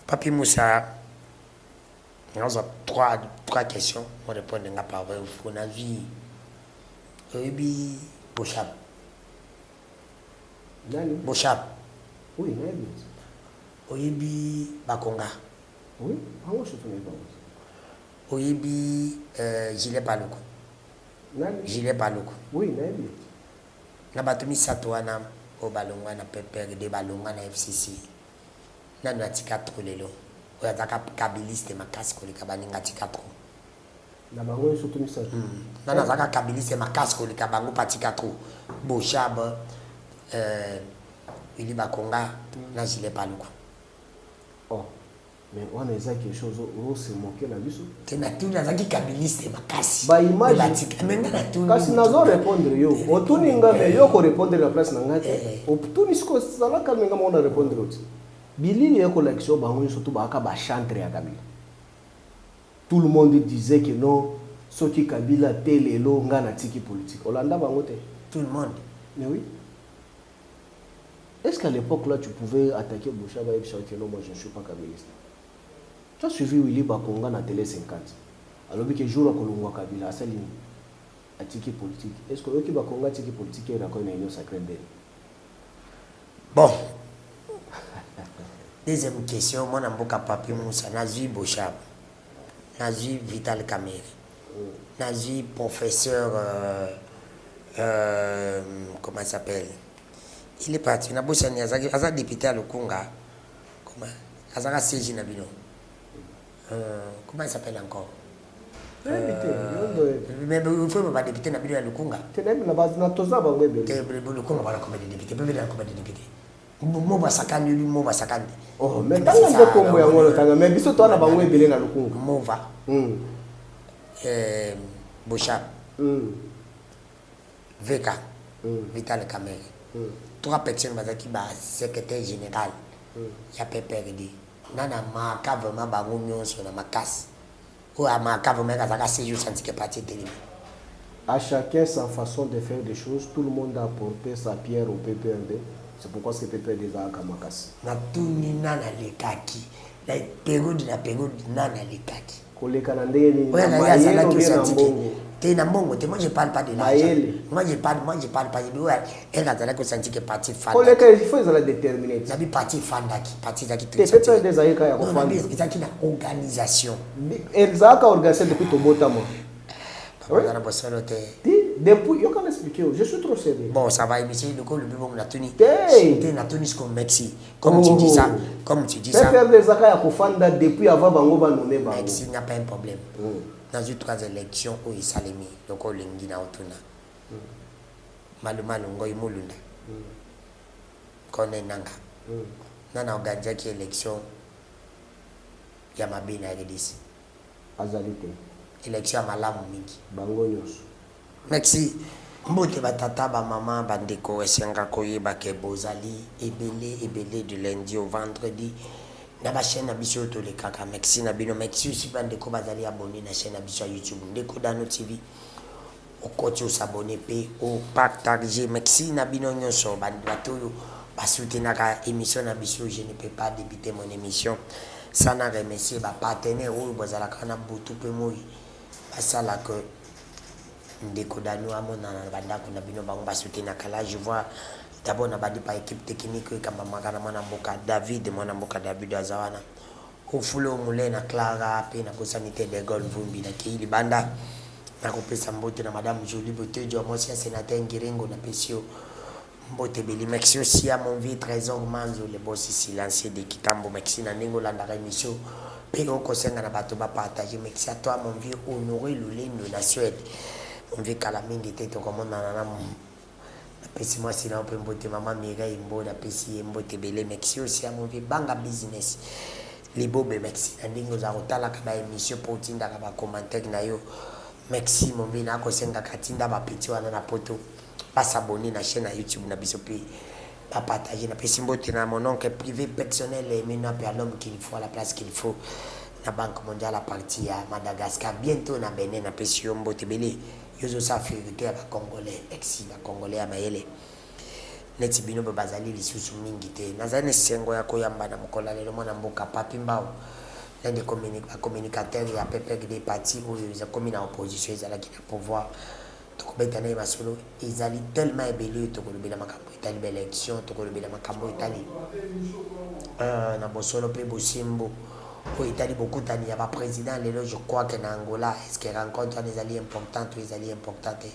Papi Moussa, nous avons trois questions. On répond par vrai ou faux. On a vu Bochab. Bochab. Oui, Nabi. Oyebi Bakonga. Oui, moi je ne pas. Oyebi Gilet Paluku. Gilet Paluku. Oui, Nabi. Nabatumi Satoana au Balonga na Pepper de Balonga na FCC. Nanu atika trop lelo. Oyataka kabiliste makasi koleka baninga tika trop. Na bango surtout mi sato. Nana zaka kabiliste makasi koleka bango patika trop. Bochab Ili Bakonga na Gilet Paluku. Oh. Mais on a quelque chose où se moquer la biso. Tena tu na zaki kabiliste makasi. Ba image. Kasi nazo répondre yo. Otuni ngame yo ko répondre la place na ngate. Otuni siko sala kalmenga mona répondre oti. Bilili ya collection bango surtout baka ba chanter ya Kabila. Tout le monde disait que non, soki Kabila telelo ngana tiki politique. Olanda bango te. Tout le monde. Mais oui. Est-ce qu'à l'époque là tu pouvais attaquer Bochaba et chanter non moi je ne suis pas kabiliste. Tu as suivi Willy Bakonga na télé 50. Alors que jour à Kolongwa Kabila Salim a tiki politique. Est-ce que Willy Bakonga tiki politique est d'accord na union sacrée d'elle? Bon. Deuxième question, mon amboka Papi Moussa, Nazi Bochab, Nazi Vital Kamerhe, Nazi professeur, comment il s'appelle? Il est parti, na bossa ni aza député à Lukunga, comment? Azaka Seji Nabino. Comment il s'appelle encore? Mais il faut pas député Nabino à Lukunga. Tu n'aimes la base na toza ba ngebe. Lukunga voilà comme député, peut être comme député. Moba sakani lui moba sakani. Oh mais tanga ndo kombo ya ngolo tanga mais biso to na bango ebele na Lukunga. Mova. Bochab. VK. Vital Kamerhe. Trois personnes qui ba secrétaire général. Ya PPRD. Nana maka vraiment bango nyonso na makasi. Ou amaka vraiment kazaka séjour santi que parti télé. À chacun sa façon de faire des choses, tout le monde a apporté sa pierre au PPRD. C'est pourquoi ce PPRD va à Kamakasi. Na tuni nana lekaki. La période nana lekaki. Koleka na ndeni. Ouais, na ya zala ki santi te na mbongo te, moi je parle pas de l'argent. Moi je parle pas de ouais, elle a zala ko santi que parti fan. Koleka il faut la déterminer. Na bi parti fan daki, parti daki te. PPRD zaika ya ko fan. C'est qui na organisation. Elzaka organisation depuis to botamo. Oui. Depuis, je peux expliquer, je suis trop sérieux. Bon, ça va, monsieur, le coup, le plus bon, on a tenu. On a tenu ce qu'on Mexique. Comme tu dis ça, comme tu dis ça. Depuis avant, Mexique n'a pas un problème. Dans les trois élections, où il s'est mis, le coup, l'ingé na otuna. Maluma, l'ongo, il moulunda. Kone nanga. Nana organisé qui élection, Yamabina Redis. Azalite. Élection à Malamu mingi. Bango nyos. Merci. Mbote batata ba maman bandeko esenga koyeba ke bozali ebele de lundi au vendredi na ba chaîne biso to le kaka merci na bino merci aussi bandeko bazali abonné na chaîne biso YouTube ndeko Dano TV okoti o s'abonner pe o partager merci na bino nyonso bato ba soutenaka émission na biso je ne peux pas débuter mon émission sans remercier ba partenaire ou bazala kana butu pe moi basala que ndeko Dano amona na bandako na bino bango basoutenaka kala je vois d'abord na badi pa équipe technique kama makana mwana mboka David azawana ofulo mule na Clara pe na kosanité de gol vumbi na kili banda na kopesa mbote na madame Jolie Botejo mosi sénateur Ngirengo na pesio mbote beli merci aussi à mon vie trésor manzo le boss silencieux de Kitambo merci na ningo la émission pe oko senga na bato ba partager merci à toi mon vieux honoré Lulendo na Suède on veut qu'à la mine de tête comme on a pesi moi si là on peut mbote maman Mireille Mboda pesi mbote belé merci aussi à mon vieux banga business les bobes merci ndingo za rotala ka ba émission pour tinda ka ba commentaire na yo merci mon vieux na ko senga katinda ba petit wana na poto pas s'abonner na chaîne YouTube na biso pe pas partager na pesi mbote na mon oncle privé personnel et maintenant à l'homme qu'il faut à la place qu'il faut la Banque mondiale à partir à Madagascar bientôt na Benin na pesi mbote belé yozo sa fierté à Congolais exil à Congolais à Maele neti bino be bazali lisusu mingi te nazali sengo ya koyamba na mokola lelo mwana mboka Papi Mbao l'un des communicateurs ya PPRD des partis où ils ont commis en opposition ils allaient quitter pouvoir tokobeta na masolo ezali tellement ebele tokolobela makambo etali ba élection tokolobela makambo etali na bosolo pe bosimbo po etali bokutani ya ba président lelo je crois que na Angola est-ce que rencontre des alliés importantes ou des alliés importantes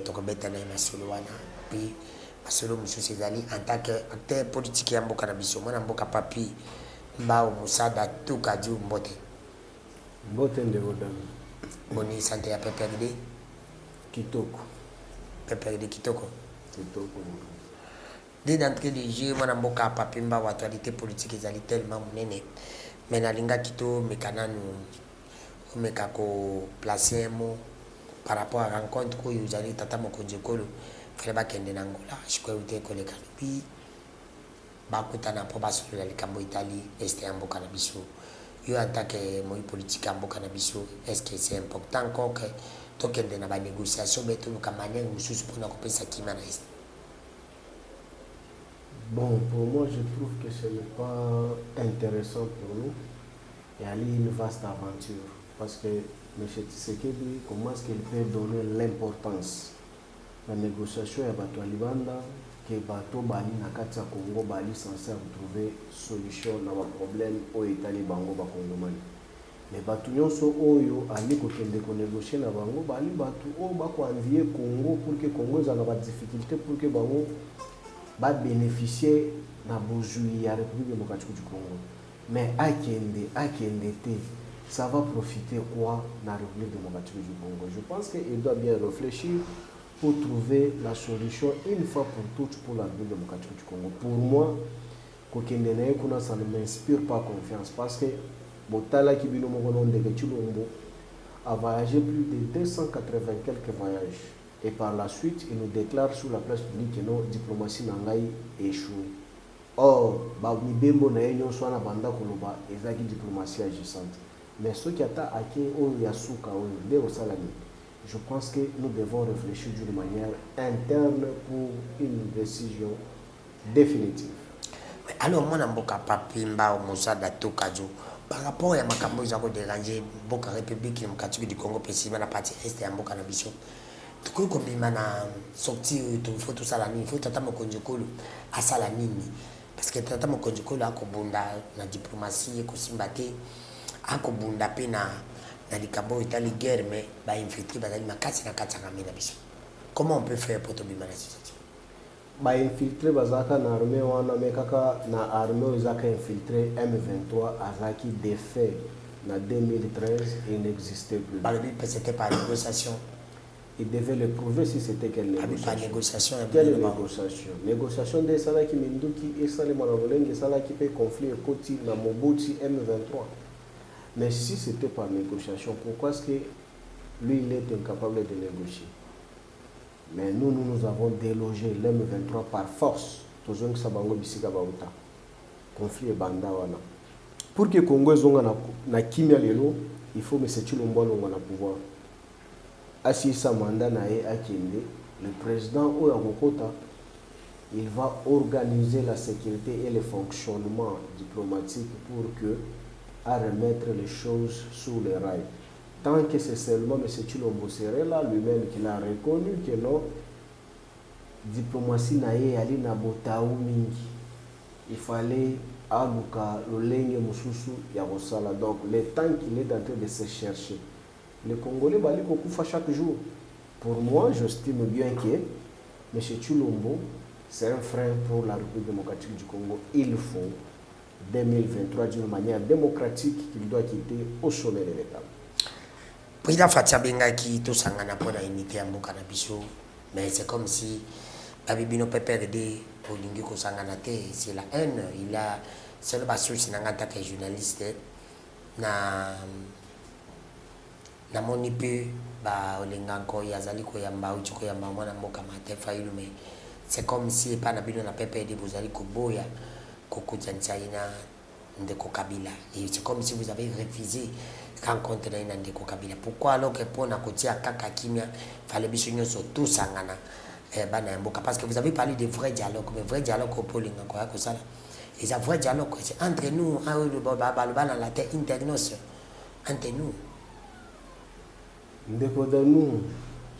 tokobeta na masolo wana puis masolo mususu ezali en tant que acteur politique ya mboka na biso mwana mboka Papi Mbao Musada Tukaju Mbote ndeko dami boni santé ya PPRD kitoko PPRD kitoko dès d'entrée de jeu mwana mboka Papi Mbao actualité politique ezali tellement munene mais nalinga kito mekananu omeka ko placer mo par rapport à rencontre oyo ezali tata mokonzi ekolo fele bakende na Angola shikwewute koleka puis bakutana po basolola likambo etali este ya mboka na biso yo en tant que moi politique ya mboka na biso est-ce que c'est important encore que tokende na banégociation betoluka manière mosusu mpona kopesa kima na este? Bon, pour moi, je trouve que ce n'est pas intéressant pour nous et aller une vaste aventure. Parce que M. Tshisekedi, comment est-ce qu'il peut donner l'importance la négociation ya bato ya libanda que bato bali na kati ya Congo bali censé trouver solution na ba problème oyo etali bango ba Congomani. Mais bato nyonso oyo ali kokende ko négocier na bango bali bato oyo bako envier Congo pour que Congo ezala ba difficulté pour que bango ba bénéficier na bozui ya République démocratique du Congo. Mais akende te ça va profiter quoi na République démocratique du Congo? Je pense qu'il doit bien réfléchir pour trouver la solution une fois pour toutes pour la République démocratique du Congo. Pour moi, ça ne m'inspire pas confiance parce que Botala Kibino Mogonon de Chilombo a voyagé plus de 280 quelques voyages. Et par la suite, il nous déclare sur la place publique que notre diplomatie n'angaï échoue. Or, Babnibembo na enyo soit na banda koloba ezaki diplomatie agissante. Mais ce qui a été au Yasuka ou de Osalami, je pense que nous devons réfléchir d'une manière interne pour une décision définitive. Alors, mon amboka Papi Mbao Musada Tukaju, par rapport à makambo izako déranger Boka République démocratique du Congo précisément la partie est ya mboka na biso. Tukulu kombima na sorti to faut tout ça la nuit, faut tata mokonzi kolo asala nini parce que tata mokonzi kolo akobunda na diplomatie ko simbate akobunda pe na likambo etali guerre mais ba infiltrer bazali makasi na kati ya kamena biso. Comment on peut faire pour tobima na situation? Ba infiltrer bazaka na armée wana mekaka na armée ezaka infiltrer M23 azaki défait na 2013 il n'existait plus. Par le but c'était par négociation. Il devait le prouver si c'était quelle négociation. Par négociation. Quelle négociation? Négociation de Salaki Minduki et Salima Roleng et Salaki fait conflit et Koti na Mobuti M23. Mais si c'était par négociation, pourquoi est-ce que lui il est incapable de négocier? Mais nous avons délogé l'M23 par force. Tozong Sabango Bisika Bauta. Conflit et Bandawana. Pour que Congo zonga na kimia lelo, il faut M. Chilombo na pouvoir. Assis sa mandat na akende, le président Oyakokota, il va organiser la sécurité et le fonctionnement diplomatique pour que à remettre les choses sur les rails. Tant que c'est seulement M. Chilombo serait là, lui-même qu'il a reconnu que non, diplomatie nae ali na botaou mingi. Il fallait aluka lolenge mususu ya kosala. Donc le temps qu'il est en train de se chercher. Les Congolais bali kokufa chaque jour. Pour moi, j'estime bien que M. Chilombo, c'est un frein pour la République démocratique du Congo. Il faut 2023 d'une manière démocratique qu'il doit quitter au sommet de l'État. Président Fatia Bengaki tout sangana pour la unité à mboka na biso, mais c'est comme si Babibino PPRD pour lingi ko sangana te, c'est la haine, il a c'est le basso sinangata que journaliste na moni pe ba olenganko yazali ko yamba uchi ko yamba mwana mboka matefa ilume, c'est comme si pas na bino na PPRD vous allez ko boya Kokutsanchaina Ndeko Kabila. Et c'est comme si vous avez refusé rencontrer Ndeko Kabila. Pourquoi alors que pour na kotia kaka kimia fallait biso nyonso tout sangana parce que vous avez parlé de vrai dialogue, mais vrai dialogue au pôle, et ça vrai dialogue, c'est entre nous, dans la terre internos, entre nous. Nous,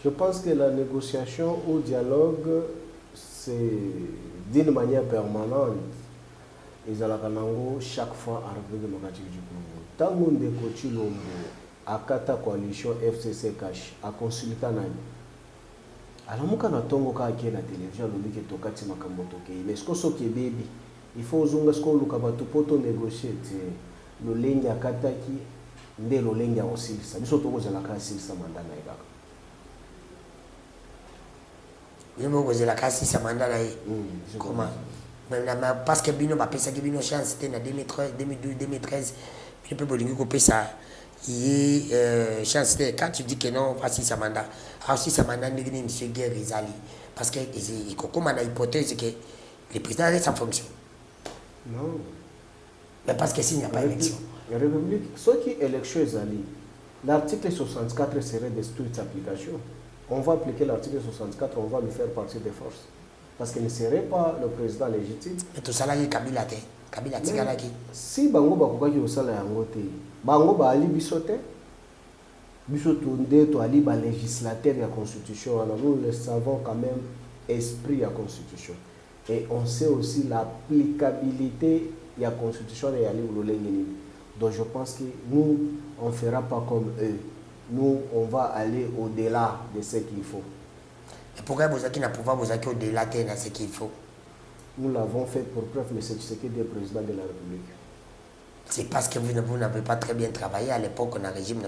je pense que la négociation ou dialogue, c'est d'une manière permanente. Ils ont chaque fois à République démocratique du Congo. Tant que nous Chilombo, à Kata coalition FCC Cash, à consulter Nani. Alors, moi, quand on a la télévision, on dit que tu as mais ce que c'est baby, il faut que négocier le ligne à Kataki, le ligne à Osilsa. Nous sommes tous à la Silsa Mandana. Nous sommes à la Silsa Mandana. Comment? Parce que Bino a pensé que Bino chance c'était en 2013, 2013, il peut pas couper ça. Chance quand tu dis que non, voici sa mandat. Alors si sa mandat n'est pas M. Guerre Rizali, parce que comme on a hypothèse que le président reste en fonction. Non. Mais parce que s'il n'y a pas élection. La République, ce qui est élection Rizali, l'article 64 serait de toute application. On va appliquer l'article 64, on va le faire partie des forces. Parce qu'il ne serait pas le président légitime. Mais tout ça là, il y a Kabila. Kabila Tigalaki. Si Bango Bakouka qui est au salaire en côté, Bango ba ali bisote, bisote to ali ba législateur de la constitution. Alors nous le savons quand même esprit de la constitution. Et on sait aussi l'applicabilité de la constitution de Ali Oulolengeni. Donc je pense que nous, on ne fera pas comme eux. Nous, on va aller au-delà de ce qu'il faut. Et pourquoi vous avez pouvoir vous accueillir au-delà de ce qu'il faut? Nous l'avons fait pour preuve, mais c'est ce qui est le président de la République. C'est parce que vous n'avez pas très bien travaillé à l'époque, on a régime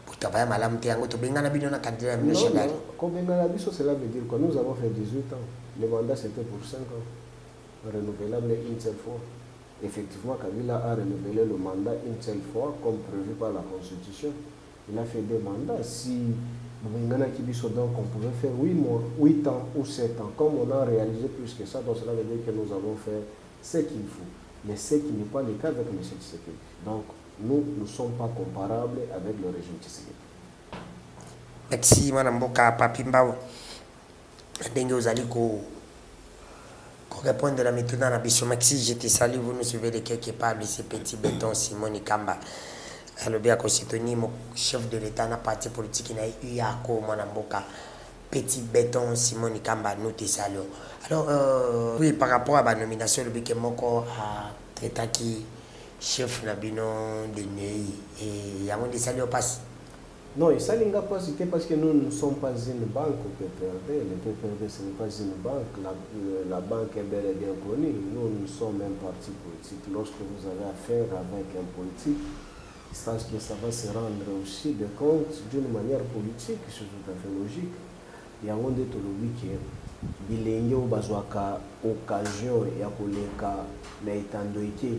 pour travailler à Malam Tiango, tu as bien un candidat. Non, comme cela veut dire que nous avons fait 18 ans. Le mandat c'était pour 5 ans. Renouvelable une seule fois. Effectivement, Kabila a renouvelé le mandat une seule fois, comme prévu par la Constitution. Il a fait des mandats. Si donc on pouvait faire 8 ans ou 7 ans. Comme on a réalisé plus que ça, donc cela veut dire que nous avons fait ce qu'il faut. Mais ce qui n'est pas le cas avec M. Tshisekedi. Donc, nous ne sommes pas comparables avec le régime Tshisekedi. Merci, Mme Mboka Papimbao. Vous allez répondre à la méthode dans la mission. Merci, je te salue. Vous nous suivez de quelque part de ce petit béton, Simon Ikamba. Le bien constitué, mon chef de l'État, na parti politique, il a eu à Mboka. Petit béton, Simon Ikamba, nous te saluons. Alors, oui, par rapport à la nomination, le Biké Moko a traité qui chef Nabino de Ney. Et il y a un des saluts au passe. Non, ça n'a pas cité parce que nous ne sommes pas une banque au PPRD. Le PPRD, ce n'est pas une banque. La banque est bel et bien connue. Nous sommes un parti politique. Lorsque vous avez affaire avec un politique, je pense que ça va se rendre aussi de compte d'une manière politique, c'est tout à fait logique. Il y a un de tout le week-end. Bilenge ou bazwaka occasion ya koleka na etandoike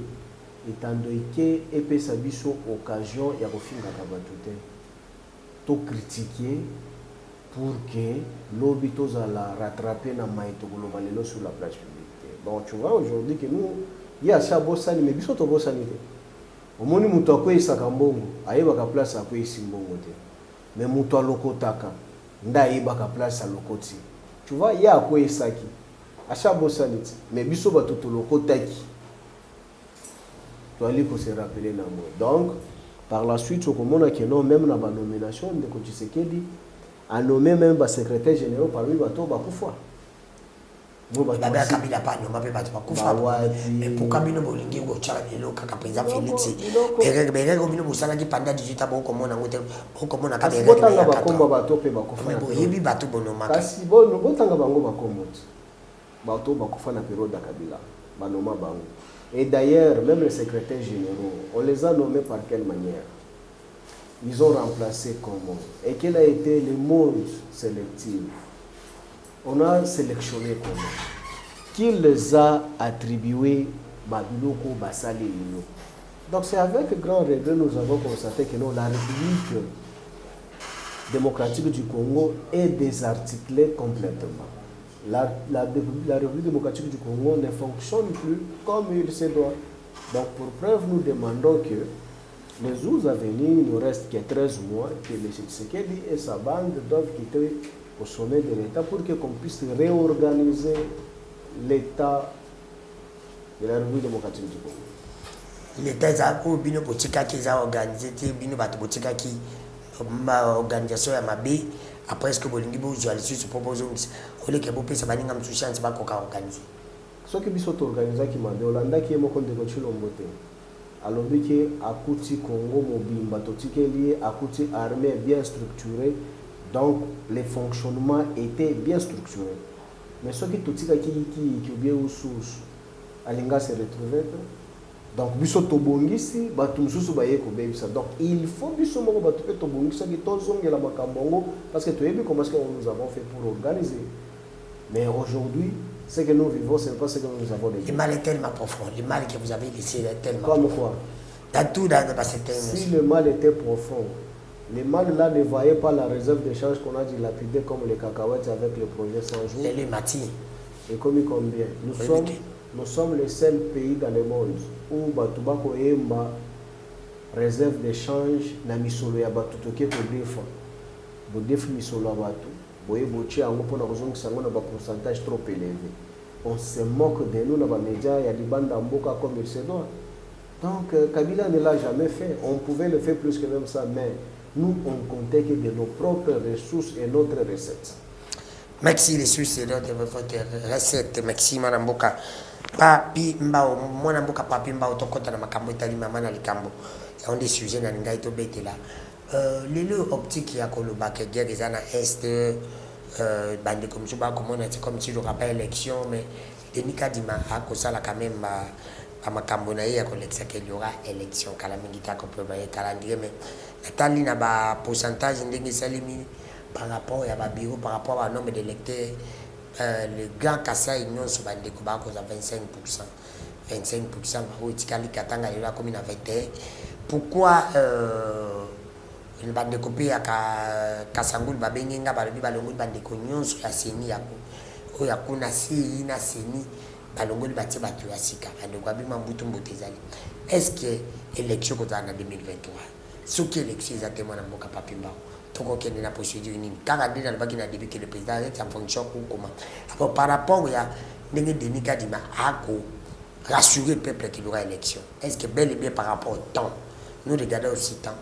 epesa biso occasion ya kofingaka bato te to critiquer pour que lobi tozala rattraper na mai tokoloba lelo sur la place publique. Bon, tu vois aujourd'hui que nous il y a ça bosani mais biso to bosani te omoni muto akweyisaka mbongo ayebaka place akweyisi mbongo te mais muto alokotaka nda ayebaka place alokoti. Tu vois, il y a quoi Isaki. À chaque bosanite. Mais biso bato to lokotaki. Tu allais pour se rappeler na moi. Donc, par la suite, au commun que non, même dans la nomination de Tshisekedi, a nommé même le secrétaire général parmi bato bakufa. Baba Kabila pas nommé bato bakufa. Mais pourquoi bino bolingi go tchala bino kaka président Félix. Mais bino bosala ki pendant 18 ans beaucoup mona ngote beaucoup mona ka bega. Botanga bakomba bato pe bakufa. Mais boyebi bato bonoma. Kasi bono botanga bango bakomba. Bato bakufa na période de Kabila. Banoma bango. Et d'ailleurs, même les secrétaires généraux, on les a nommés par quelle manière? Ils ont remplacé comment? Et quel a été le mode sélectif? On a sélectionné comment? Qui les a attribués Babiloko, Basali, donc c'est avec grand regret nous avons constaté que non, la République démocratique du Congo est désarticulée complètement. La République démocratique du Congo ne fonctionne plus comme il se doit. Donc pour preuve, nous demandons que les jours à venir, il ne reste que 13 mois, que le Tshisekedi et sa bande doivent quitter au sommet de l'État pour qu'on puisse réorganiser l'État de la République démocratique du Congo. L'État est bino botika qui a organisé, bino bato botika qui ma organisation ya mabe après ce que bolingi bo journaliste se propose on que bo pesa baninga msuchance ba ko organiser. Ce qui biso to organiser qui mabe Olanda qui est mo konde ko chilombo te. alobi ke akuti Congo mobimba totike lié akuti armée bien structurée, donc les fonctionnements étaient bien structurés. Mais ce qui totika qui bien sous alinga se retrouver donc biso tobongisi batu mususu baye ko bebisa, donc il faut biso moko batu pe tobongisa ki tozongela makambongo parce que toyebi comment est-ce que nous avons fait pour organiser. Mais aujourd'hui ce que nous vivons, ce n'est pas ce que nous avons déjà. Le mal est tellement profond. Le mal que vous avez laissé est tellement profond. Comme quoi dans tout dans cette Si le mal était profond, le mal là ne voyait pas la réserve de charge qu'on a dilapidée comme les cacahuètes avec le projet 100 jours. Les mati. Et comme combien nous sommes les seuls pays dans le monde où Batubako Emba réserve de change na misolo ya batu toke ko defa. Bo def misolo ya batu. Boye bochi ango pona kozongisa ngo na ba pourcentage trop élevé. On se moque de nous dans les médias, il y a des bandes d'amboka comme il se doit. Donc Kabila ne l'a jamais fait. On pouvait le faire plus que même ça, mais nous on comptait que de nos propres ressources et notre recette. Merci les ressources et notre recette. Merci Manamboka. Papi mbao mwana mboka papi mbao tokota na makambo itali mama na likambo. On des sujets na ngai to betela. Lelo optique ya koloba ke guerre ezana est bande comme je ba comment c'est comme si le rappel élection mais Denis Kadima a kosala quand même ba makambo na ya koleksa ke y aura élection kala mingita ko peut ba calendrier mais natali na ba pourcentage ndenge salimi par rapport à ba bureau par rapport au nombre d'électeurs le grand Kassai union sur bande ko ba ko 25%. 25% ba otikali katanga ila comme na 21. Pourquoi une bande copie à Kasangul Babenga, Balobi Balongul bande cognon sur la CENI, Yakuna si na CENI, Balongul Bati Batu Asika, and the Gabi Mambutum Botezali. Est-ce que l'élection qu'on a en 2023, ce qui est l'élection exactement dans Moka Papimba, Toko qui est la procédure unique, car à dire dans le bac, il a dit que le président est en fonction ou comment. Alors par rapport à Denis Kadima, rassurer le peuple qu'il y aura élection. Est-ce que bel et bien par rapport au temps, nous regardons aussi le temps.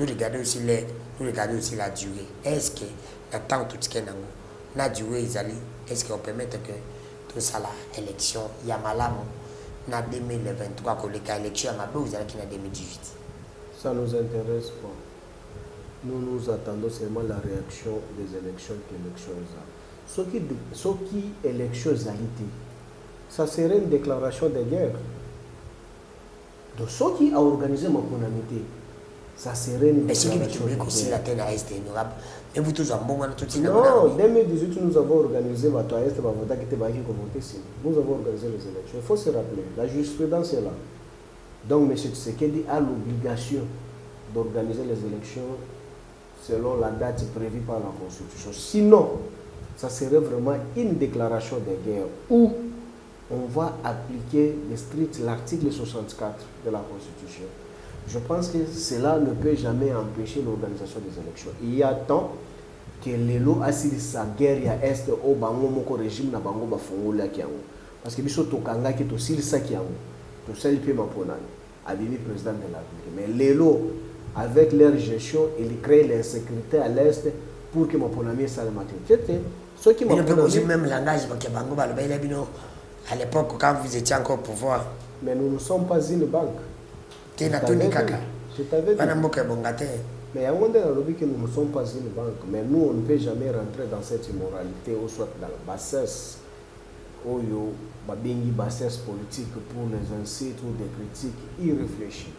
Nous regardons aussi l'air, nous regardons aussi la durée. Est-ce que le temps tout ce qui est dans la durée, est-ce qu'on permet que tout ça, l'élection, il y a malam, en 2023, que l'élection, il y a ma vous allez qui en 2018. Ça ne nous intéresse pas. Nous attendons seulement la réaction des élections que l'élection est. Ce qui élection est, ça serait une déclaration de guerre. Donc, ce qui a organisé ma conamité, ça serait une déclaration de guerre. Mais vous tous en bon non, en 2018, nous avons organisé Nous avons organisé les élections. Il faut se rappeler, la jurisprudence est là. Donc, M. Tshisekedi a l'obligation d'organiser les élections selon la date prévue par la Constitution. Sinon, ça serait vraiment une déclaration de guerre où on va appliquer de strict l'article 64 de la Constitution. Je pense que cela ne peut jamais empêcher l'organisation des élections. Il y a tant que les lois assis sa guerre ya est au bango moko régime na bango ba fongola kiango. Parce que biso tokanga ki to silisa kiango. To sel pe maponani. Abimi président de la République. Mais les lois avec leur gestion, ils créent l'insécurité à l'est pour que maponami ça le matin. Ceux qui maponami même langage parce que bango ba le bino à l'époque quand vous étiez encore au pouvoir. Mais nous ne sommes pas une banque. Je t'avais dit. Mais à un moment donné, que nous ne sommes pas une banque. Mais nous, on ne peut jamais rentrer dans cette immoralité ou soit dans la bassesse. Oyo, babingi bassesse politique pour les incites ou des critiques irréfléchies.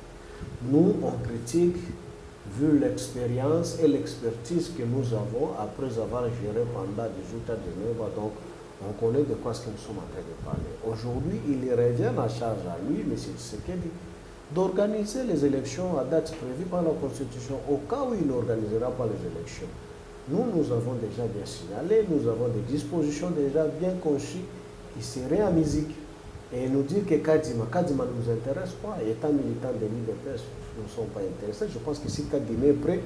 Nous, on critique vu l'expérience et l'expertise que nous avons après avoir géré pendant 18 ans de 9 ans. Donc, on connaît de quoi ce que nous sommes en train de parler. Aujourd'hui, il revient à charge à lui, M. Tshisekedi, d'organiser les élections à date prévue par la Constitution au cas où il n'organisera pas les élections. Nous avons déjà bien signalé, nous avons des dispositions déjà bien conçues qui seraient en musique. Et nous dire que Kadima ne nous intéresse pas, étant militant de l'IDPS, nous ne sommes pas intéressés. Je pense que si Kadima est prêt,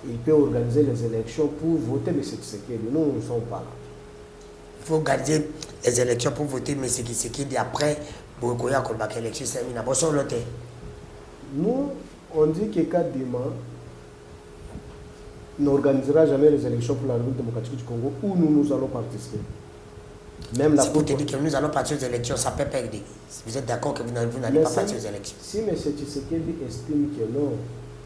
il peut organiser les élections pour voter M. Tshisekedi. Nous ne sommes pas là. Il faut organiser les élections pour voter M. Tshisekedi après pour l'élection. Nous, on dit que Kadima n'organisera jamais les élections pour la République démocratique du Congo où nous allons participer. Même la pour te dire que nous allons partir aux élections, ça peut perdre. Vous êtes d'accord que vous n'allez pas partir aux élections? Si M. Tshisekedi estime que non,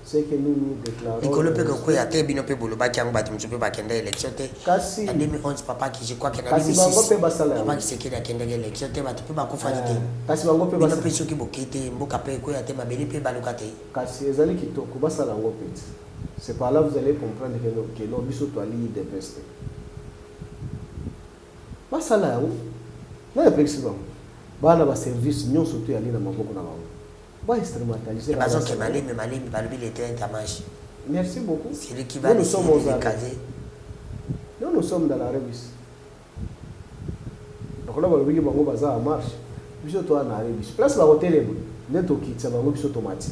c'est que nous déclarons. Et que le peuple a été bien peu pour le bac en battu, je peux pas qu'il y ait élection. En 2011, papa qui je crois qu'il y a 2006. Papa qui sait qu'il y a une élection, tu peux pas faire des. Kasi bango pe basala. Nous qui bokete, mboka pe ko ya te mabeli pe balukate. Kasi ezali kitoko basala ngo petit. C'est par là vous allez comprendre que non biso to ali de peste. Basala yango. Na pexi bango. Bana ba service nyonso to ali na maboko na bango. Ba instrumentaliser. Bazo ke malemi balubi les terrains tamashi. Merci beaucoup. C'est lui qui va nous sommes aux casés. Nous sommes dans la rebis. Donc là balubi bango baza en marche. Biso to na rebis. Place ba hotel mo. Neto kitsa bango biso tomati.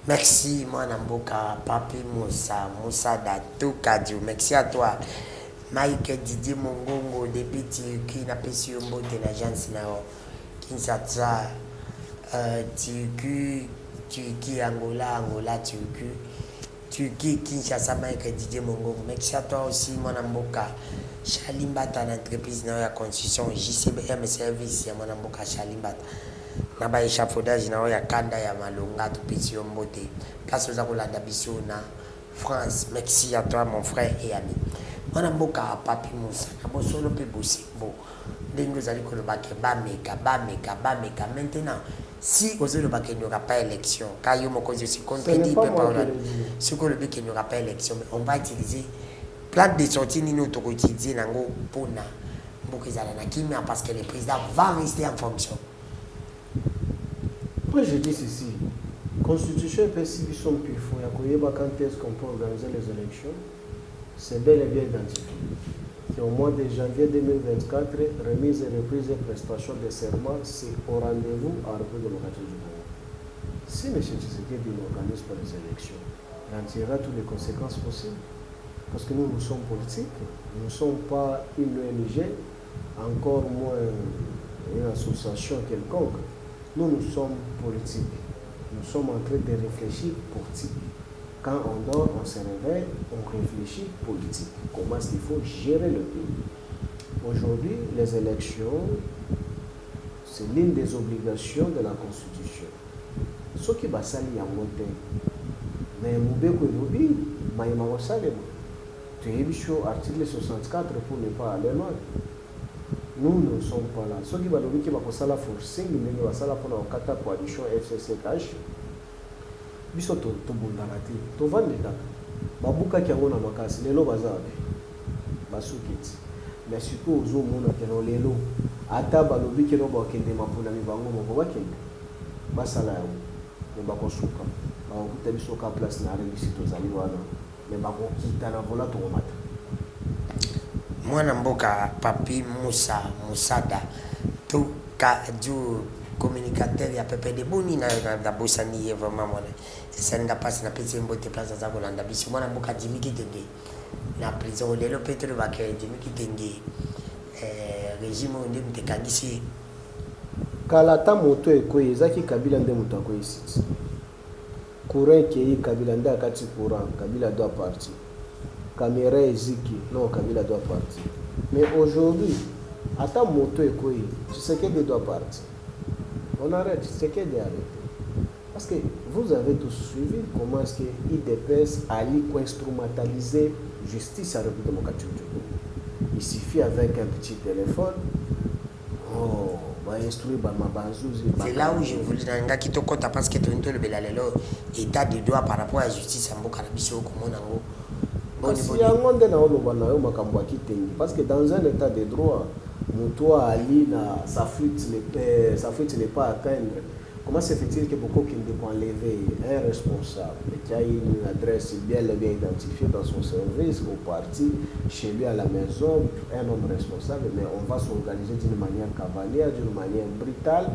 Merci, moi Namboka, Papi Moussa, Moussa Datou. Merci à toi. Mike Didier Mongongo, depuis qui n'a pas su un mot de l'agence Kinshasa, Turquie, Angola, Turquie, Kinshasa, Mike Didier Mongongo. Merci à toi aussi, mon Namboka. Chalimbata, l'entreprise dans la construction, JCBM Service, mon Namboka Chalimbata. Naba échafaudage na ya kanda ya malonga tupisi mbote place aux akolanda biso na France. Merci à toi mon frère et ami. Mwana mboka Papi Moussa na bosolo pe bosimbo ndenge ozali koloba ke bameka maintenant si ozoloba ke n'y aura pas élection car yo mokonzi aussi contredit pe par ce que le but qu'il n'y aura pas élection, mais on va utiliser plan de sortie nino to utiliser nango pona mboka ezala na kimia parce que le président va rester en fonction. Moi je dis ceci, constitution et principe sont plus faux. Quand est-ce qu'on peut organiser les élections, c'est bel et bien identifié. Et au mois de janvier 2024, remise et reprise et prestation de serment, c'est au rendez-vous à République démocratique du Congo. Si M. Tshisekedi n'organise pas les élections, il en tirera toutes les conséquences possibles. Parce que nous sommes politiques, nous ne sommes pas une ONG, encore moins une association quelconque. Nous sommes politiques. Nous sommes en train de réfléchir politique. Quand on dort, on se réveille, on réfléchit politique. Comment est-ce qu'il faut gérer le pays? Aujourd'hui, les élections, c'est l'une des obligations de la Constitution. Ce qui va salir en montagne. Mais Moubeko Elobi, Maïma Salema. Tu es bichot article 64 pour ne pas aller loin. Nous ne sommes pas là. Ceux qui vont nous dire que ça la forcing, mais nous ça la pour la cata coalition FCCH. Biso to bundalati, to vendre data. Babuka qui a mon amakasi, les lots bazabe. Basukiti. Mais surtout aux hommes qui ont les lots. Ata balobi qui n'ont pas kende mapuna mi bango moko bakende. Basala yo. Ne bakosuka. Bakuta biso ka place na rebisi to zali wana. Mais bakokita na vola to mata. Mwana mboka Papi Moussa Moussada tout cas du communicateur ya pepe de boni na bosani vraiment mwana ça n'a pas na petit mbote place za kolanda biso mwana mboka Jimmy Kitenge na prison lelo Petro Bakay Jimmy Kitenge régime onde mtekangisi kalata moto ekoyi ezaki Kabila nde moto akoyi site courant qui Kabila nde akati courant Kabila doit partir. Caméra eziki, non, Kabila doit partir. Mais aujourd'hui, attends moto et quoi, tu sais qu'il doit partir. On arrête, tu sais qu'il doit arrêter. Parce que vous avez tous suivi comment est-ce que IDPS allait instrumentaliser justice à la République démocratique du Congo. Il suffit avec un petit téléphone, oh, va instruire ma banzouzi. C'est là où je voulais dans un qui te compte parce que tu as le belalelo état de droit par rapport à la justice en Bokarabiso comme on a. Parce que dans un état de droit, sa fuite n'est pas atteindre. Comment se fait-il que beaucoup qui ne peuvent enlever un responsable qui a une adresse bien identifiée dans son service, au parti, chez lui à la maison, un homme responsable, mais on va s'organiser d'une manière cavalière, d'une manière brutale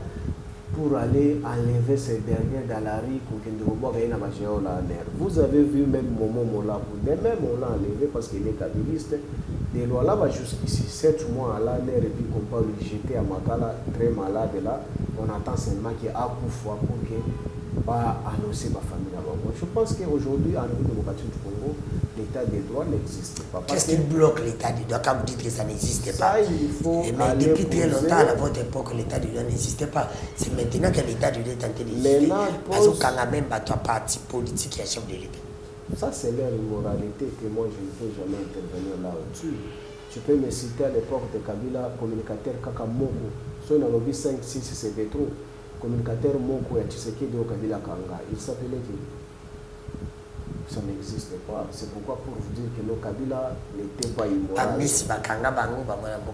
pour aller enlever ces derniers dans la rue pour qu'ils ne voient pas la mer. Vous avez vu même Momo Mola, même on l'a enlevé parce qu'il est kabyliste. Des lois là, jusqu'ici, 7 mois à l'année, et puis qu'on peut le jeter à Makala, très malade là, on attend seulement qu'il y ait un coup froid pour qu'il pas annoncer ma famille là-bas. Je pense qu'aujourd'hui, en République démocratique du Congo, l'état des droits n'existe pas. Qu'est-ce qui bloque l'état des droits quand vous dites que ça n'existe pas? Il faut mais depuis très longtemps, à votre époque, l'état des droits n'existait pas. C'est maintenant que l'état des droits est tenté d'exister. Parce que quand même, tu as parti politique qui est chef de l'État. Ça, c'est leur immoralité que moi, je ne peux jamais intervenir là-dessus. Tu peux me citer à l'époque de Kabila, communicateur Kakamoko. Soit dans le 5, 6, c'est trop. Communicateur Moko et Tshisekedi au Kabila Kanga. Il s'appelait qui? Ça n'existe pas. C'est pourquoi pour vous dire que le Kabila n'était pas immoral. Amisi Bakanga Bango,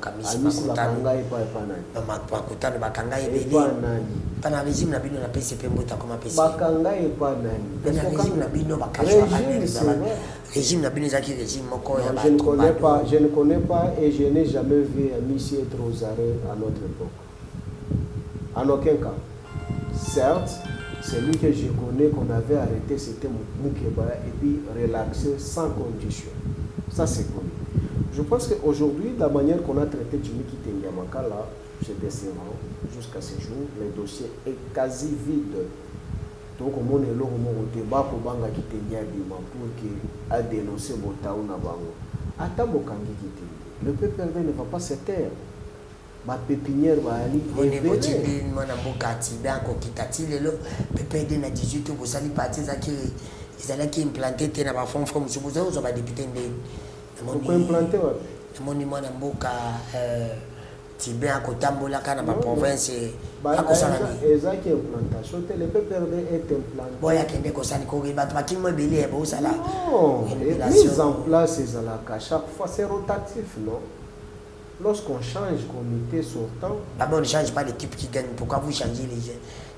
Amisi Bakanga et pas Nani. Bakutano Bakanga et pas Nani. Pana régime na bino na PCP mbota comme PCP. Bakanga et pas Nani. Pana régime na bino bakashwa régime na bino zaki régime moko ya bato. Je ne connais pas et je n'ai jamais vu Amisi être aux arrêts à notre époque. En aucun cas. Certes, celui que je connais qu'on avait arrêté, c'était Moukeba et puis relaxé sans condition. Ça, c'est connu. Je pense qu'aujourd'hui, la manière qu'on a traité Jimiki Tengamaka, là, c'est décevant. Jusqu'à ce jour, le dossier est quasi vide. Donc, on est là, on débat pour Banga qui Tengamaka pour qu'il a dénoncé Botaouna Bango. Attends, Bokangi qui Tengamaka. Le PPRD ne va pas se taire. Ma pépinière va aller évoluer. Mon avocat, bien coquitati, le PPD na 18 ans, vous allez partir à qui ils allaient qui implanter dans la forme from vous avez député de pourquoi implanter mon mon avocat Tibia Kotambola kana ma province ezaki implantation le PPRD est implanté boya kende ko sani ko ba qui mo belé bo sala non mise en place ezalaka chaque fois c'est rotatif non. Lorsqu'on change comité sortant... D'abord, on ne change pas l'équipe qui gagne. Pourquoi vous changez les gens?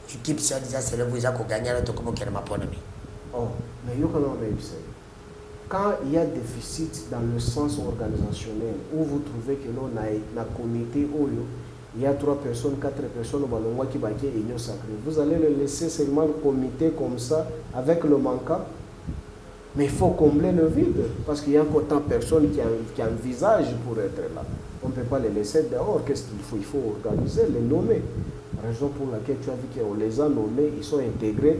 L'équipe, c'est déjà c'est là vous avez gagné à l'autre comme on m'a pas nommé. Oh, mais quand il y a déficit dans le sens organisationnel, où vous trouvez que l'on a un comité, il y a 3 personnes, 4 personnes qui sont union sacrée, vous allez le laisser seulement le comité comme ça, avec le manquant. Mais il faut combler le vide, parce qu'il y a encore tant de personnes qui envisagent pour être là. On ne peut pas les laisser dehors. Qu'est-ce qu'il faut? Il faut organiser, les nommer. Raison pour laquelle tu as vu qu'on les a nommés, ils sont intégrés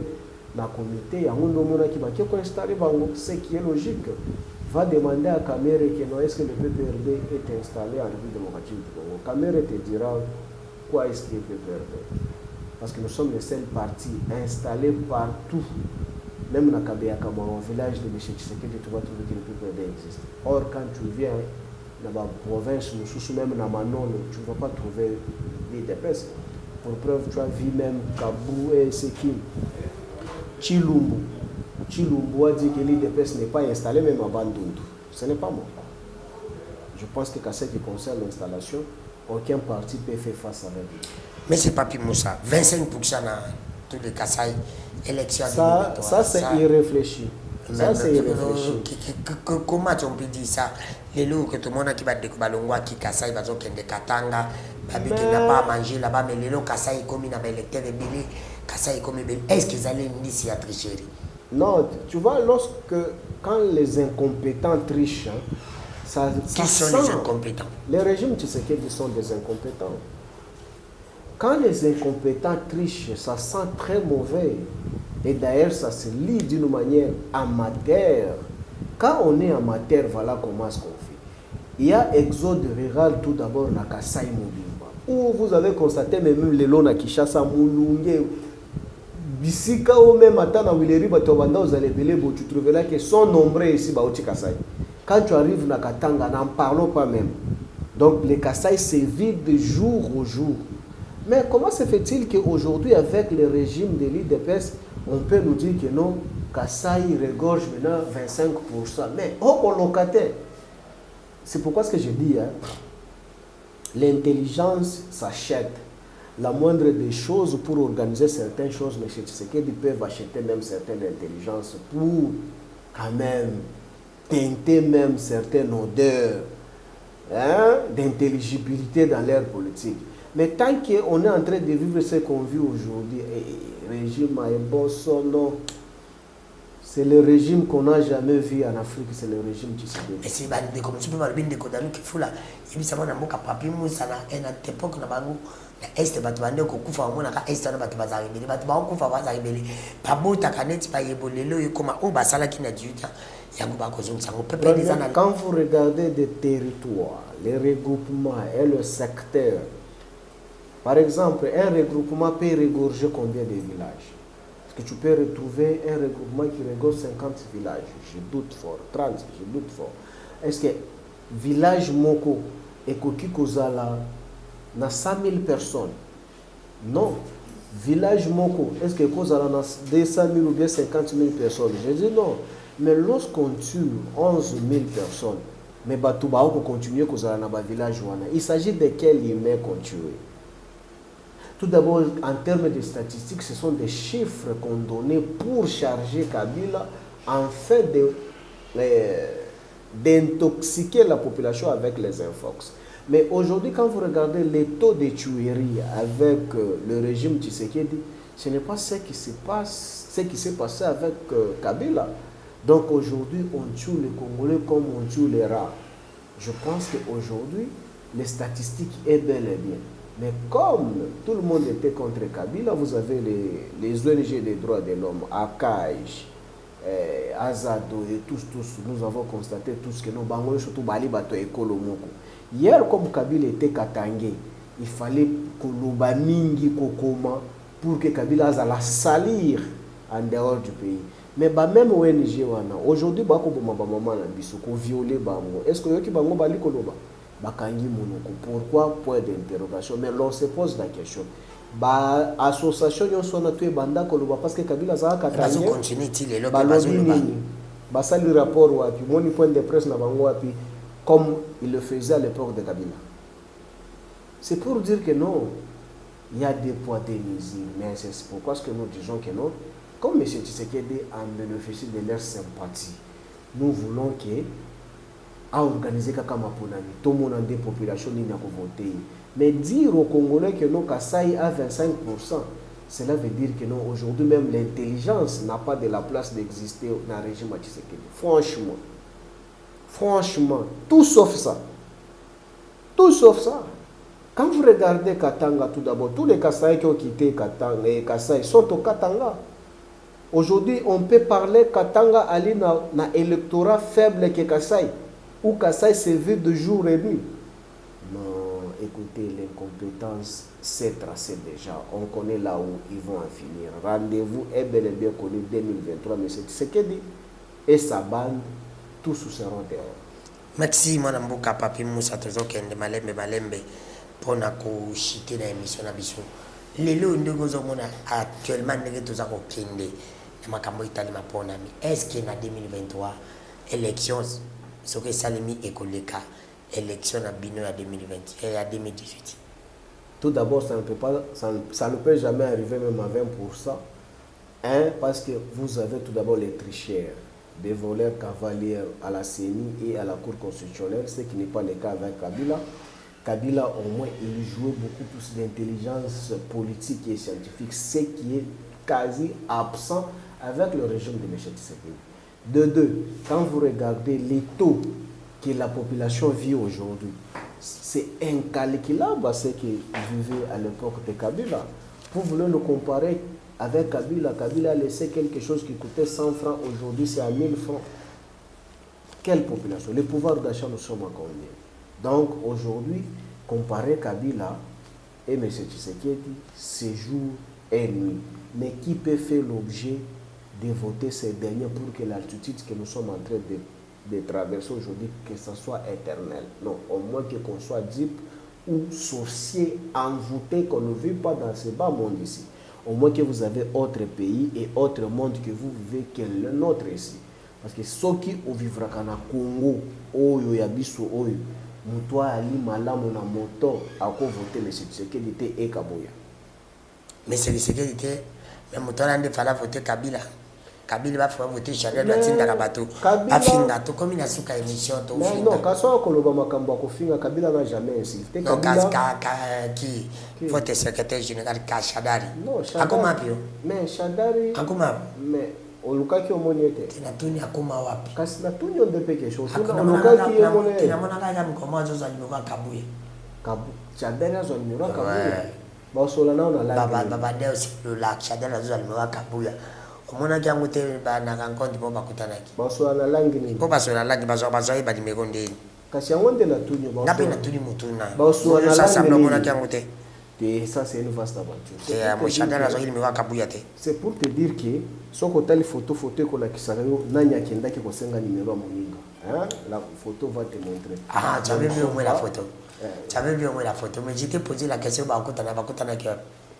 dans le comité. Il y a un homme qui va installer, ce qui est logique. Va demander à Kamere est-ce que le PPRD est installé en République démocratique du Congo. Kamere te dira quoi est-ce que le PPRD. Parce que nous sommes les seuls partis installés partout. Même dans Kabeyaka, au village de M. Tshisekedi, tu vas trouver que le PPRD existe. Or, quand tu viens dans la province, même dans Manon, tu ne vas pas trouver l'IDPS. Pour preuve, tu as vu même Kabou et Sekim. Chilumbu a dit que l'IDPS n'est pas installé, même à Bandundu. Ce n'est pas moi. Je pense que, ce qui concerne l'installation, aucun parti peut faire face avec lui. Mais c'est Papi Moussa, 25% dans tous les Kassai, élection. Ça c'est irréfléchi. Ça, c'est irréfléchi. Comment on peut dire ça? Les loups que tout le monde qui va découvrir l'ongwa qui Kassai va dire qu'il y a des Katanga, qui n'a pas à manger là-bas, mais les loups Kassai comme il y a électeur et Bélé, Kassai comme il est-ce qu'ils allaient une ici à tricherie? Non, tu vois, quand les incompétents trichent, ça qui sont les incompétents? Les régimes, tu sais qu'ils sont des incompétents. Quand les incompétents trichent, ça sent très mauvais. Et d'ailleurs, ça se lit d'une manière amateur. Quand on est amateur, voilà comment est-ce qu'on fait. Il y a exode rural tout d'abord dans Kassai Mobimba, où vous avez constaté même les lots à Kishasa, Moulungue, Bisika ou même à Wileri, tu trouveras qu'ils sont nombreux ici à Kassai. Quand tu arrives à Katanga, n'en parlons pas même. Donc les Kassai se vident jour au jour. Mais comment se fait-il qu'aujourd'hui, avec le régime de l'IDPS, on peut nous dire que non, Kassai regorge maintenant 25%. Mais au locataire, c'est pourquoi ce que je dis, hein, l'intelligence s'achète. La moindre des choses pour organiser certaines choses, mais c'est qu'ils peuvent acheter même certaines intelligences pour quand même teinter même certaines odeurs, hein, d'intelligibilité dans leur politique. Mais tant qu'on est en train de vivre ce qu'on vit aujourd'hui, régime à Ebosso, non. C'est le régime qu'on n'a jamais vu en Afrique, c'est le régime Tshisekedi. Mais c'est comme tu peux parler de Kodanu qui fout là. Il dit ça va n'avoir qu'à papier moussa na et na époque na bango na est batu bande ko kufa mona ka est na batu bazari beli batu ba kufa bazari beli babota kaneti pa yebolelo yekoma o basala ki na 18 ans yango ba ko zonga ngo peuple des années. Quand vous regardez des territoires, les regroupements et le secteur, par exemple, un regroupement peut regorger combien de villages? Que tu peux retrouver un regroupement qui regorge 50 villages. Je doute fort. 30, je doute fort. Est-ce que village Moko et Koki Kozala n'a 100 000 personnes? Non. Village Moko, est-ce que Kozala n'a 200 000 ou bien 50 000 personnes? Je dis non. Mais lorsqu'on tue 11 000 personnes, mais Batouba on continue Kozala dans le village Wana, il s'agit de quel humain qu'on tue? Tout d'abord, en termes de statistiques, ce sont des chiffres qu'on donnait pour charger Kabila en fait d'intoxiquer la population avec les infox. Mais aujourd'hui, quand vous regardez les taux de tuerie avec le régime Tshisekedi, ce n'est pas ce qui se passe, ce qui s'est passé avec Kabila. Donc aujourd'hui, on tue les Congolais comme on tue les rats. Je pense qu'aujourd'hui, les statistiques est bel et bien. Mais comme tout le monde était contre Kabila, vous avez les ONG des droits de l'homme, ACAJ, Azado et tous, nous avons constaté tous que nos Bangolais, surtout Bali Bato et Kolomoko. Hier, comme Kabila était katangé, il fallait que l'Obamingi Kokoma pour que Kabila la salir en dehors du pays. Mais même ONG, aujourd'hui, Bako Maman Biso, violer Bango. Est-ce que Yoki Bango Bali Koloba? Bakangi Monoko. Pourquoi? Point d'interrogation. Mais l'on se pose la question. Association yon sona tué banda koloba parce que Kabila za katanye. Bazo continuer ti le balobi nini. Basali rapport wapi, moni point de presse na bango wapi comme il le faisait à l'époque de Kabila. C'est pour dire que non, il y a des poids des mesures, mais c'est pourquoi que nous disons que non. Comme M. Tshisekedi en bénéficie de leur sympathie, nous voulons que à organiser Kakama Ponani, tout le monde a des populations qui ont voté. Mais dire aux Congolais que non, Kassai a 25%, cela veut dire que non, aujourd'hui même l'intelligence n'a pas de la place d'exister dans le régime Tshisekedi. Franchement, tout sauf ça. Tout sauf ça. Quand vous regardez Katanga tout d'abord, tous les Kassai qui ont quitté Katanga et Kassai sont au Katanga. Aujourd'hui, on peut parler Katanga aller dans l'électorat faible que Kassai, où Kassai se vit de jour et nuit. Non, écoutez, l'incompétence s'est tracée déjà. On connaît là où ils vont en finir. Rendez-vous est bel et bien connu 2023, mais c'est ce qu'il dit. Et sa bande, tous seront dehors. Merci, mon amour, Papi Moussa, toujours qu'il y a des malembe pour nous chiter dans l'émission. Les lots actuellement, nous avons kende. Est-ce qu'il y a 2023 élections, ce que Salimi et Koleka, élection à Bino à 2020 et à 2018? Tout d'abord, ça ne peut jamais arriver même à 20%. Parce que vous avez tout d'abord les tricheurs, des voleurs cavaliers à la CENI et à la Cour constitutionnelle, ce qui n'est pas le cas avec Kabila. Kabila, au moins, il jouait beaucoup plus d'intelligence politique et scientifique, ce qui est quasi absent avec le régime de M. Tshisekedi. De deux, quand vous regardez les taux que la population vit aujourd'hui, c'est incalculable à ce qu'ils vivaient à l'époque de Kabila. Vous voulez le comparer avec Kabila? Kabila a laissé quelque chose qui coûtait 100 francs, aujourd'hui c'est à 1000 francs. Quelle population? Le pouvoir d'achat, nous sommes à combien? Donc aujourd'hui, comparer Kabila et M. Tshisekedi, c'est jour et nuit. Mais qui peut faire l'objet de voter ces derniers pour que l'altitude que nous sommes en train de traverser aujourd'hui, que ce soit éternel? Non, au moins qu'on soit dupe ou sorcier envoûté, qu'on ne vit pas dans ce bas monde ici. Au moins que vous avez autre pays et autre monde que vous vivez que le nôtre ici. Parce que ceux qui vivra kana Congo, oyo yabiso oyo, mutwa ali malamu na moto ako voter le Tshisekedi te ekaboya. Mais c'est Tshisekedi te, mais mutwa ande fala voter Kabila. Kabila va faire voter Chadel na tinda kabato. Afinga to comme na suka émission to finga. Non, kaso koloba makambo ko finga Kabila n'a jamais insulté Kabila. Non, qui vote secrétaire général ka Shadari. Non, Shadari. Akoma pio. Mais Shadari. Akoma. Mais olukaki omoniete. Tina tuni akoma wapi? Kasi na tuni on depe quelque chose. Olukaki omoniete. Tina mona ka kama koma zo za limuka kabuye. Shadari azo limuka kabuye. Ba sola na ona la. Baba deo si la Shadari azo limuka kabuye. Omona ki angu te ba na kankondi po bakutanaki. Baso na langi ni. Po baso na langi baso ba di mekonde. Kasi yango nde na tuni baso. Ngapi na tuni mutuna. Baso na langi. Ça omona ki ni. angu te. Et ça c'est une vaste aventure. C'est pour te dire que si on a une photo ko la kisarayo nanya kenda ki kosenga numéro moninga. Hein? La photo va te montrer. Ah, tu avais vu au moins la photo. Tu avais vu au moins la photo, mais j'étais posé la question bakutana ki.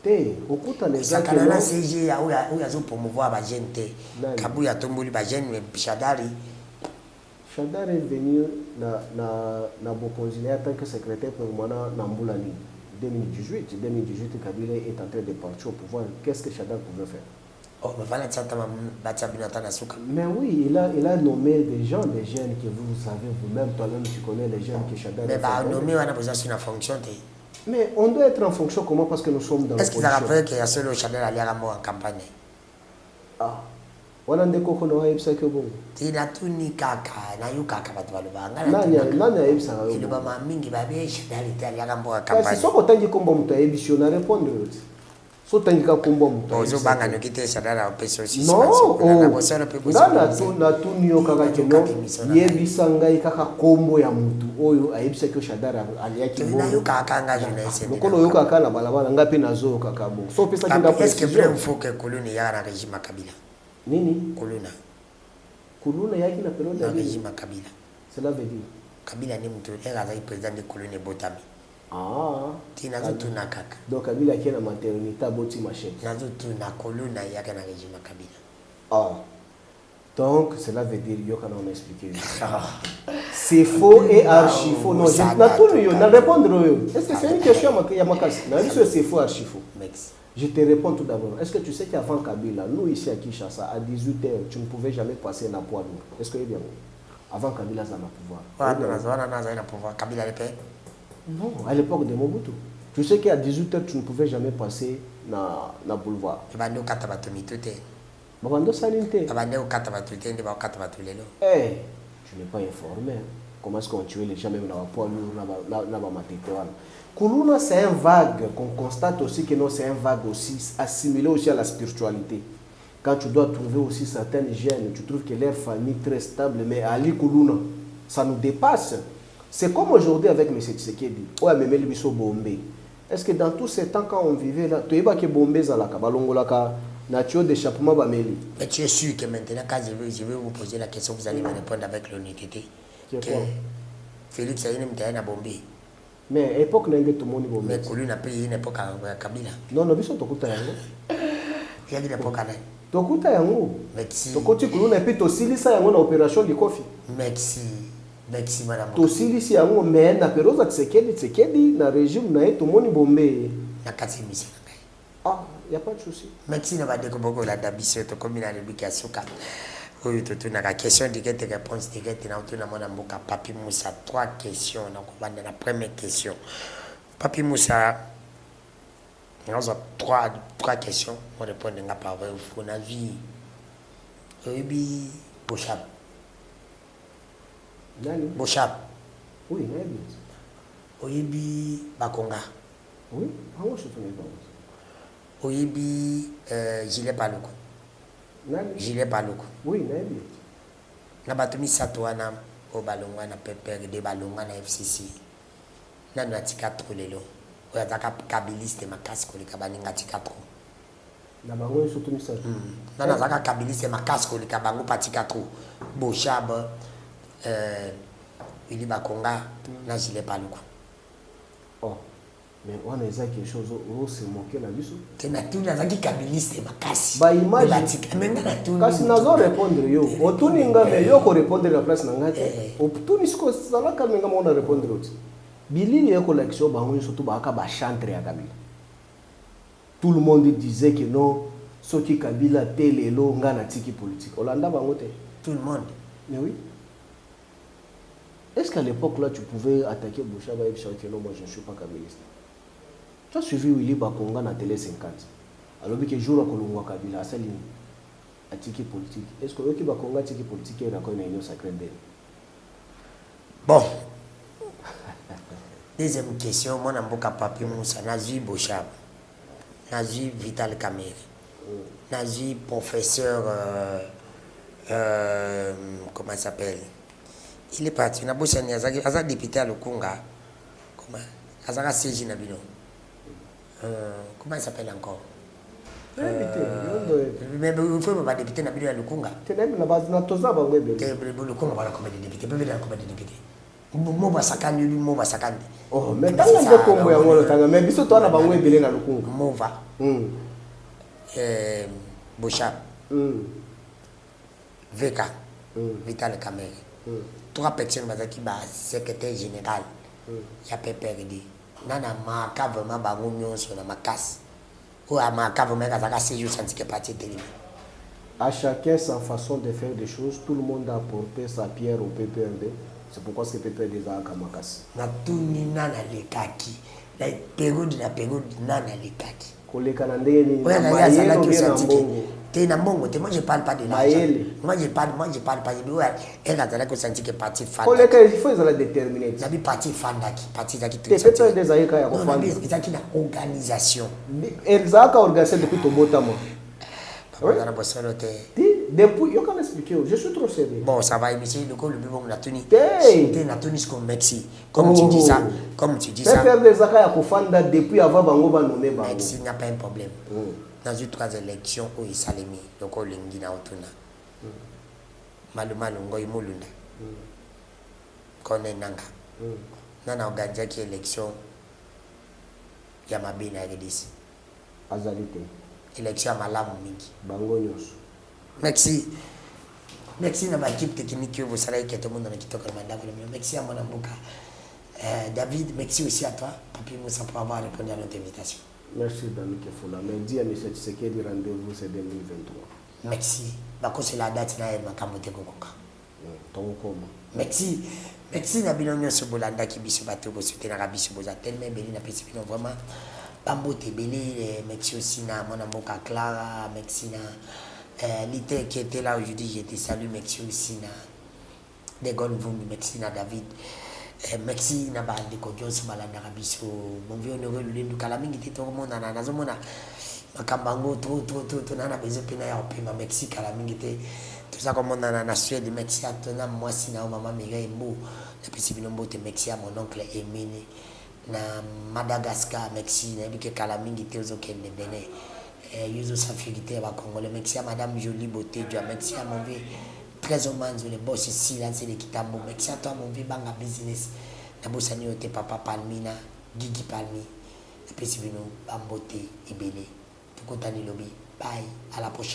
Te, okuta les gens. Sakana na CG ya ou zo promouvoir ba jeune te. Kabuya tomboli ba jeune mais Shadari. Shadari est venu na Bokonzile en tant que secrétaire permanent na Mbulani. 2018, Kabila est en train de partir au pouvoir. Qu'est-ce que Shadari pouvait faire? Oh, mais oui, il a nommé des gens, des jeunes que vous savez vous-même, toi-même tu connais les jeunes que Shadari. Mais nommé, on a besoin d'une fonction. Mais on doit être en fonction comment? Parce que nous sommes dans. Est-ce qu'ils rappellent qu'il y a seul Shadari à aller en campagne? Ah. Wana ndeko kono wa ibsa ke bongo. Tina tuni kaka na yu kaka batu baluba. Nani ibsa yo. Ile ba mingi ba be Shadari tali yakambo campagne. Kasi soko tangi kombo mtu ebisho na répondre yote. So tangi ka kombo mtu. Ozo banga no kite Shadari a peso aussi. Non, na tuni yo kaka keno yebisa ngai kaka kombo ya mtu. Oyo aibisa ke Shadari aliyaki bongo. Na yu kaka nga jeunesse. Lokolo yo kaka na balabala ngapi nazo kaka bongo. So pesa kinga est-ce que vraiment faut que Koloni ya na régime Kabila? Nini? Kuluna yaki na période ya régime Kabila. Cela veut dire Kabila ni mtu era za président de Koloni Botami. Ah, tina zo tuna kaka. Donc Kabila qui na maternité boti machette. Na zo tuna Kolona yaki na régime Kabila. Ah. Donc cela veut dire yo kana on expliquer. C'est faux et archi faux. Non, je na tout yo na répondre yo. Est-ce que c'est une question ya makasi? Na biso c'est faux archi faux. Je te réponds tout d'abord. Est-ce que tu sais qu'avant Kabila, nous ici à Kinshasa, à 18h, tu ne pouvais jamais passer un poids lourd? Est-ce que c'est bien? Avant Kabila, ça n'a pouvoir. Kabila le paix? Non, à l'époque de Mobutu. Tu sais qu'à 18h, tu ne pouvais jamais passer na boulevard. Eh, tu n'es pas informé. Comment est-ce qu'on tuait les gens même dans le poids lourd? Kuluna, c'est un vague qu'on constate aussi que non, c'est un vague aussi assimilé aussi à la spiritualité. Quand tu dois trouver aussi certaines gènes, tu trouves que leur famille est très stable, mais Ali Kuluna, ça nous dépasse. C'est comme aujourd'hui avec M. Tshisekedi. Ouais, mais Melibiso Bombe. Est-ce que dans tous ces temps, quand on vivait là, tu es pas que Bombe Zalaka, Balongolaka, nature d'échappement Bameli. Mais tu es sûr que maintenant, quand je vais vous poser la question, vous allez me répondre avec l'honnêteté. Que Félix a une Bombe. Mais à l'époque, il y a tout le monde. Mais Kolona a payé une époque à Kabila. Non, non, biso tokuta yango. Il y a une époque à l'aide. Tokuta yango. Merci. Tokoti Kolona et puis tosilisa yango na opération de Kofi. Merci. Merci madame. Tosilisi yango mais na période Tshisekedi na régime na tout le monde bombé. Na kati mission. Ah, il y a pas de souci. Merci na ba deko boko la dabiso to komina le bikasuka. Oui, tu as la question directe et réponse directe. Papi Moussa, 3 questions. Donc, on va dans la première question. Papi Moussa, nous avons 3 questions. On répond par votre avis. Oui, Bochap. Bochap. Oui, oui, Bakonga. Oui, je suis oui, Gilet Paloukou. Gilet Paloukou. Oui, Nabi. Na batumi satwana o balongwa na pepere de balongwa na FCC. Na natika trop lelo. O yataka kabiliste makasi kolika baninga tika trop. Na bango surtout mi sat. Na nazaka kabiliste makasi kolika bango patika trop. Bochab ili Bakonga na Gilet Paloukou. Oh. Mais on a quelque chose où se moquer la biso. Tena tu nazaki kabiliste makasi. Ba image. Kasi nazo répondre yo. Otuni ngame yo ko répondre la place nangati. Otuni sko sala kamenga mona répondre oti. Bilili yako l'action bango surtout ba ka ba chanter ya Kabila. Tout le monde disait que non, soki Kabila telelo nga na tiki politique olanda bango te tout le monde. mais oui. Est-ce qu'à l'époque là tu pouvais attaquer Bouchaba et dire que non moi je ne suis pas kabyliste? Tu as suivi Willy Bakonga na télé 50 alors que jour à Kolongwa Kabila asali atiki politique. Est-ce que Yoki Bakonga tiki politique na ko na union sacrée d'elle? Bon. Deuxième question, moi n'amboka papi Moussa, nazi Bouchaba, nazi Vital Kamerhe, nazi professeur comment il s'appelle? Il est parti, na Boussa ni aza député à Lukunga. Comment? Azara Seji Nabino. Comment il s'appelle encore? Mais il faut pas député Nabino à Lukunga. Tenem na base na toza ba ngwebe. Lukunga voilà comme des députés, bébé là comme des députés. Moba sakandi lui moba sakandi. Oh mais tanga nde kombo ya ngolo tanga mais biso to na ba ngwebe na Lukunga. Mova. Bouchaba. VK. Vital Kamerhe. 3 personnes qui ba secrétaire général. Ya PPRD. Nana maka vraiment ba ngonyo sur la makas. Ou à maka vraiment kazaka séjour senti que parti télé. À chacun sa façon de faire des choses, tout le monde a apporté sa pierre au PPRD. C'est pourquoi ce PPRD a kamakas. Na tuni nana lekaki. La période nana lekaki. Koleka na ndenge ni. Ouais, là il y a ça qui senti que t'es na mbongo, moi je parle pas de l'argent. Moi je parle pas de ouais, elle a que senti que parti fan. Koleka il faut la déterminer. Zabi parti fan daki, parti daki tout. Peut-être des aïka ya kofanda. Non, c'est une organisation. Elzaka organisé depuis Tobotamo. Oui. Depuis, je peux expliquer, je suis trop sérieux. Bon, ça va, monsieur, le bon, la tenue. C'était la tenue comme Mexi. Comme tu dis ça. Comme tu dis ça. Faire des accords à Kofanda depuis avant Bango nommé Bango. Mexi n'a pas un problème. Dans une 3 élections où il s'est mis, donc on l'a dit na otuna. Maluma longo imulunda. Kone nanga. Nana organiser qui élection. Yamabina Redis. Azalite. Élection à Malamu mingi. Bango nyos. Merci. Merci na l'équipe technique vous savez que tout le monde qui toque le mandat. Merci à mon amboka. David, merci aussi à toi. Papi Moussa pour avoir répondu à notre invitation. Merci Dani Kefola. Mais dis à M. Tshisekedi rendez-vous c'est 2023. Merci. Bako c'est la date na makamote kokoka. Merci. Merci na binonyo so bolanda ki biso bato bo soutenir na biso boza tellement beli na pesi bino vraiment bambote beli. Merci aussi na mon amboka Clara, merci na Lité qui était là aujourd'hui, je te salue, merci aussi na Degon Vumbi, merci na David, merci na Bande Kodjons Balanda Rabiso, mon vieux honoré le Lendu Kalamingi, tout le monde na Nazomona, Makambango, trop, nana besoin de payer au paiement, merci Kalamingi, tout ça comme on a na Suède, merci à toi, moi si na maman Mireille Mbo, et puis si binombo te merci à mon oncle Emine, na Madagascar, merci, na bike Kalamingi, tout ça qui est béné. Yuzo Safirité va Congolais. Merci à Madame Jolie Beauté, merci à mon vieux Trésor Manzo, le boss ici, là, c'est les Kitambo. Merci à toi, mon vieux Banga Business. Nabosani Ote, Papa Palmina, Gigi Palmi, et puis si vous nous, Bambote, Ibele. Tout content, lobby. Bye, à la prochaine.